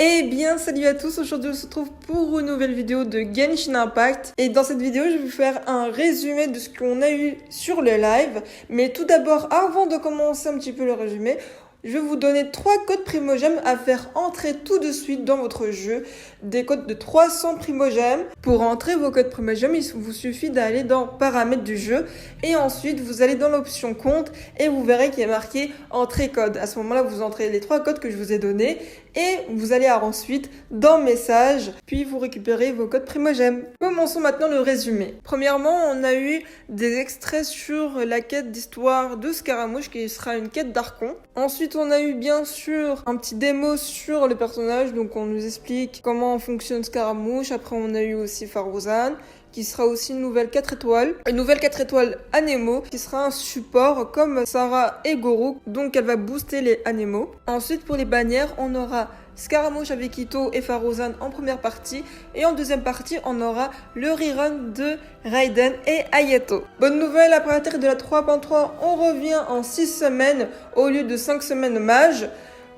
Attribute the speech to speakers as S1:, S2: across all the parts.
S1: Eh bien, salut à tous, aujourd'hui on se retrouve pour une nouvelle vidéo de Genshin Impact. Et dans cette vidéo, je vais vous faire un résumé de ce qu'on a eu sur le live. Mais tout d'abord, avant de commencer un petit peu le résumé, je vais vous donner 3 codes Primogem à faire entrer tout de suite dans votre jeu. Des codes de 300 Primogem. Pour entrer vos codes Primogem, il vous suffit d'aller dans Paramètres du jeu. Et ensuite, vous allez dans l'option Compte et vous verrez qu'il est marqué Entrée code. À ce moment-là, vous entrez les 3 codes que je vous ai donnés. Et vous allez ensuite dans Messages, puis vous récupérez vos codes Primogem. Commençons maintenant le résumé. Premièrement, on a eu des extraits sur la quête d'histoire de Scaramouche qui sera une quête d'Archon. Ensuite, on a eu bien sûr un petit démo sur le personnage, donc on nous explique comment fonctionne Scaramouche. Après, on a eu aussi Faruzan, qui sera aussi une nouvelle 4 étoiles. Une nouvelle 4 étoiles Anemo, qui sera un support comme Sarah et Goro, donc elle va booster les Anemo. Ensuite, pour les bannières, on aura Scaramouche avec Itto et Faruzan en première partie. Et en deuxième partie, on aura le rerun de Raiden et Ayato. Bonne nouvelle, après la de la 3.3, on revient en 6 semaines au lieu de 5 semaines mage.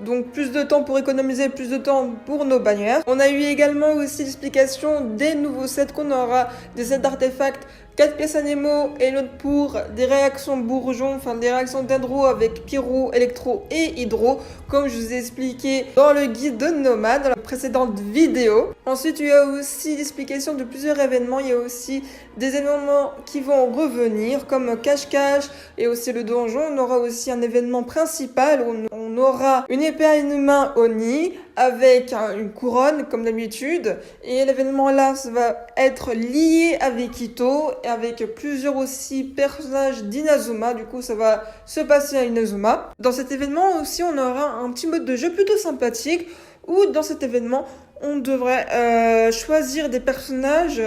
S1: Donc plus de temps pour économiser, plus de temps pour nos bannières. On a eu également aussi l'explication des nouveaux sets qu'on aura, des sets d'artefacts, 4 pièces Anemo et l'autre pour des réactions bourgeons, enfin des réactions d'Hydro avec Pyro, Électro et Hydro, comme je vous ai expliqué dans le guide de Nomade, dans la précédente vidéo. Ensuite, il y a aussi l'explication de plusieurs événements. Il y a aussi des événements qui vont revenir, comme Cache-Cache et aussi le donjon. On aura aussi un événement principal où on aura une épée à une main Oni avec une couronne comme d'habitude. Et l'événement là, ça va être lié avec Itto et avec plusieurs aussi personnages d'Inazuma. Du coup, ça va se passer à Inazuma. Dans cet événement aussi, on aura un petit mode de jeu plutôt sympathique où dans cet événement, on devrait choisir des personnages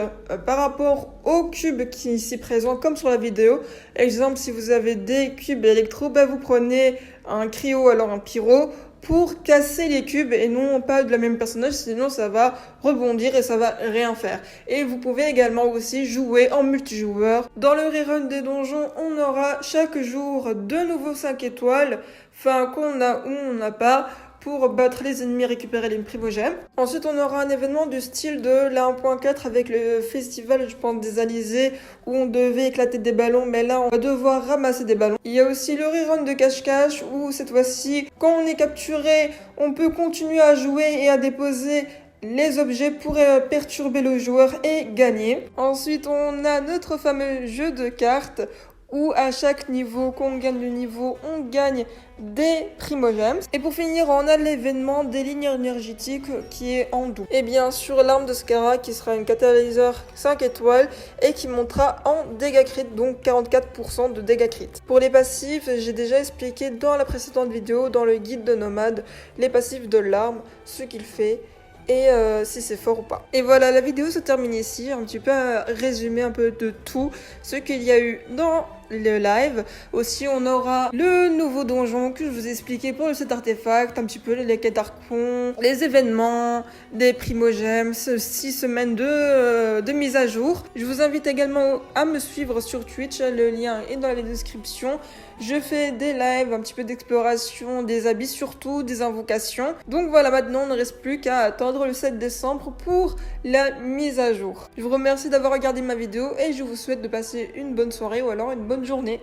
S1: par rapport aux cubes qui sont ici présents, comme sur la vidéo. Exemple, si vous avez des cubes électro, vous prenez un cryo, alors un pyro, pour casser les cubes et non pas de la même personnage, sinon ça va rebondir et ça va rien faire. Et vous pouvez également aussi jouer en multijoueur. Dans le rerun des donjons, on aura chaque jour de nouveaux 5 étoiles, enfin qu'on a ou on n'a pas, pour battre les ennemis, récupérer les Primogem. Ensuite, on aura un événement du style de la 1.4 avec le festival, je pense, des Alizés, où on devait éclater des ballons, mais là, on va devoir ramasser des ballons. Il y a aussi le rerun de cache-cache, où cette fois-ci, quand on est capturé, on peut continuer à jouer et à déposer les objets pour perturber le joueur et gagner. Ensuite, on a notre fameux jeu de cartes, où à chaque niveau qu'on gagne le niveau, on gagne des Primogems. Et pour finir, on a l'événement des lignes énergétiques qui est en doux. Et bien sûr, l'arme de Scara qui sera une catalyseur 5 étoiles et qui montera en dégâts crit, donc 44% de dégâts crit. Pour les passifs, j'ai déjà expliqué dans la précédente vidéo, dans le guide de Nomade, les passifs de l'arme, ce qu'il fait et si c'est fort ou pas. Et voilà, la vidéo se termine ici, un petit peu résumé un peu de tout ce qu'il y a eu dans le live. Aussi, on aura le nouveau donjon que je vous ai expliqué pour cet artefact, un petit peu les quêtes d'Archon, les événements, des Primogems, 6 semaines de mise à jour. Je vous invite également à me suivre sur Twitch, le lien est dans la description. Je fais des lives, un petit peu d'exploration, des habits surtout, des invocations. Donc voilà, maintenant on ne reste plus qu'à attendre le 7 décembre pour la mise à jour. Je vous remercie d'avoir regardé ma vidéo et je vous souhaite de passer une bonne soirée ou alors une bonne journée.